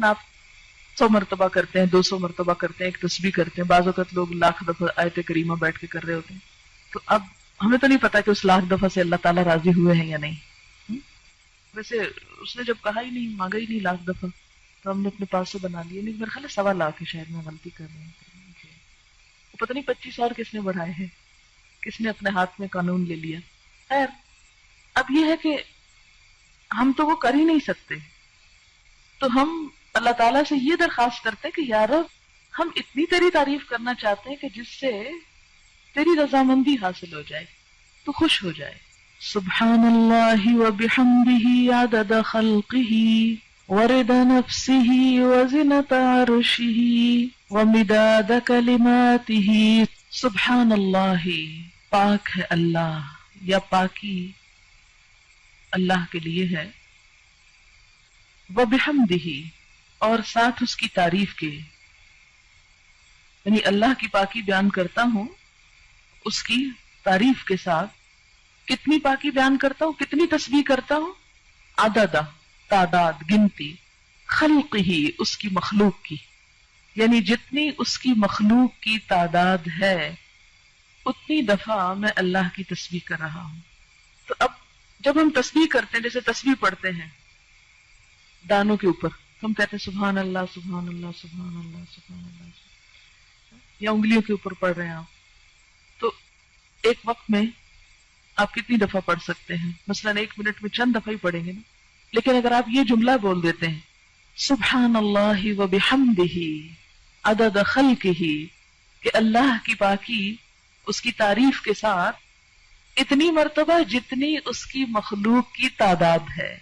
آپ 100 مرتبہ کرتے ہیں, 200 مرتبہ کرتے ہیں, ایک تسبیح کرتے ہیں, بعض اوقات لوگ لاکھ دفعہ آیت کریمہ بیٹھ کے کر رہے ہوتے ہیں. تو اب ہمیں تو نہیں پتا کہ اس لاکھ دفعہ سے اللہ تعالیٰ راضی ہوئے ہیں یا نہیں. ویسے اس نے جب کہا ہی نہیں, مانگا ہی نہیں لاکھ دفعہ, تو ہم نے اپنے پاس سے بنا لیا. نہیں, میرے خیال ہے 1.25 لاکھ ہے, شاید میں غلطی کر رہی ہوں. وہ پتہ نہیں 25 اور کس نے بڑھائے ہیں, کس نے اپنے ہاتھ میں قانون لے لیا. خیر, اب یہ ہے کہ ہم تو وہ کر ہی نہیں سکتے, تو ہم اللہ تعالیٰ سے یہ درخواست کرتے ہیں کہ یا رب ہم اتنی تیری تعریف کرنا چاہتے ہیں کہ جس سے تیری رضامندی حاصل ہو جائے, تو خوش ہو جائے. سبحان اللہ وبحمدہ عدد خلقہ ورضا نفسہ وزنۃ عرشہ ومداد کلماتہ. سبحان اللہ, پاک ہے اللہ, یا پاکی اللہ کے لیے ہے. وبحمدہ, اور ساتھ اس کی تعریف کے, یعنی اللہ کی پاکی بیان کرتا ہوں اس کی تعریف کے ساتھ. کتنی پاکی بیان کرتا ہوں, کتنی تسبیح کرتا ہوں, عدد, تعداد, گنتی, خلقہ, اس کی مخلوق کی, یعنی جتنی اس کی مخلوق کی تعداد ہے اتنی دفعہ میں اللہ کی تسبیح کر رہا ہوں. تو اب جب ہم تسبیح کرتے ہیں, جیسے تسبیح پڑھتے ہیں دانوں کے اوپر, ہم کہتے ہیں سبحان اللہ سبحان اللہ سبحان اللہ سبحان اللہ, یا انگلیوں کے اوپر پڑھ رہے ہیں آپ, تو ایک وقت میں آپ کتنی دفعہ پڑھ سکتے ہیں؟ مثلا 1 منٹ میں چند دفعہ ہی پڑھیں گے نا. لیکن اگر آپ یہ جملہ بول دیتے ہیں سبحان اللہ وبحمدہ عدد خلقہ, کہ اللہ کی پاکی اس کی تعریف کے ساتھ اتنی مرتبہ جتنی اس کی مخلوق کی تعداد ہے.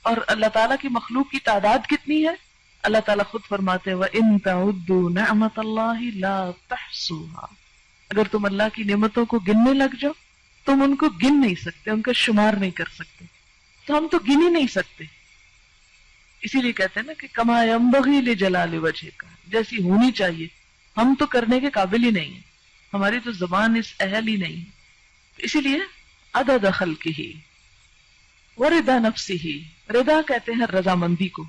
اور اللہ تعالیٰ کی مخلوق کی تعداد کتنی ہے؟ اللہ تعالیٰ خود فرماتے ہیں وَإِن تَعُدُّوا نِعْمَةَ اللَّهِ لَا تَحْصُوهَا, اگر تم اللہ کی نعمتوں کو گننے لگ جاؤ تم ان کو گن نہیں سکتے, ان کا شمار نہیں کر سکتے. تو ہم تو گن ہی نہیں سکتے. اسی لیے کہتے ہیں نا کہ کما ينبغي لجلال وجهك, جیسی ہونی چاہیے ہم تو کرنے کے قابل ہی نہیں ہیں, ہماری تو زبان اس اہل ہی نہیں. اسی لیے عدد خلقہ ورضا نفسہ, رضا کہتے ہیں رضامندی کو,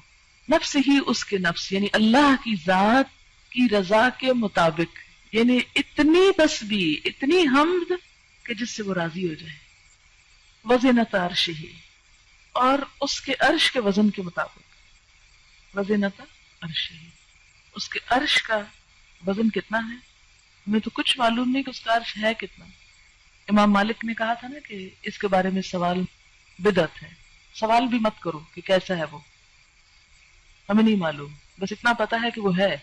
نفس ہی اس کے نفس, یعنی اللہ کی ذات کی رضا کے مطابق, یعنی اتنی تسبیح اتنی حمد کہ جس سے وہ راضی ہو جائے. وزنۃ عرشہ, اور اس کے عرش کے وزن کے مطابق. وزنۃ عرشہ, اس کے عرش کا وزن کتنا ہے, ہمیں تو کچھ معلوم نہیں کہ اس کا عرش ہے کتنا. امام مالک نے کہا تھا نا کہ اس کے بارے میں سوال بدعت ہے, سوال بھی مت کرو کہ کیسا ہے وہ, ہمیں نہیں معلوم, بس اتنا پتا ہے کہ وہ ہے,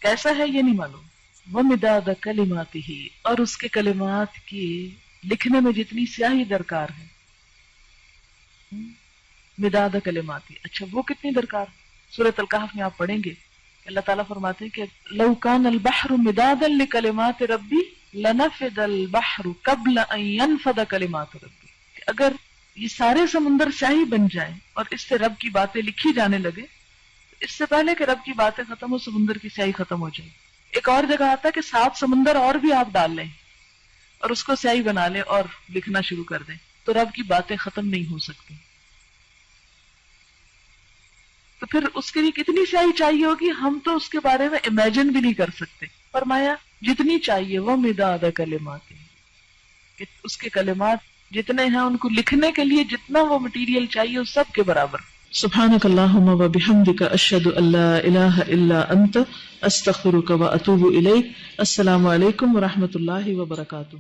کیسا ہے یہ نہیں معلوم. وَمِدَادَ كَلِمَاتِهِ, اور اس کے کلمات کی لکھنے میں جتنی سیاہی درکار ہے. مداد کلماتی, اچھا وہ کتنی درکار؟ سورۃ الکہف میں آپ پڑھیں گے اللہ تعالیٰ فرماتے ہیں کہ لو کان البحر مدادا لکلمات ربی لنفد البحر قبل ان ينفد کلمات ربی, کہ اگر یہ سارے سمندر سیاہی بن جائیں اور اس سے رب کی باتیں لکھی جانے لگے, اس سے پہلے کہ رب کی باتیں ختم ہو سمندر کی سیاہی ختم ہو جائے. ایک اور جگہ آتا ہے کہ 7 سمندر اور بھی آپ ڈال لیں اور اس کو سیاہی بنا لیں اور لکھنا شروع کر دیں, تو رب کی باتیں ختم نہیں ہو سکتی. تو پھر اس کے لیے کتنی سیاہی چاہیے ہوگی, ہم تو اس کے بارے میں امیجن بھی نہیں کر سکتے. فرمایا جتنی چاہیے وہ مداد کلمات, کہ اس کے کلمات جتنے ہیں ان کو لکھنے کے لیے جتنا وہ مٹیریل چاہیے اس سب کے برابر. سبحانک اللہم و بحمدک اشہد ان لا الہ الا انت استغفرک و اتوب الیک. السلام علیکم و رحمۃ اللہ وبرکاتہ.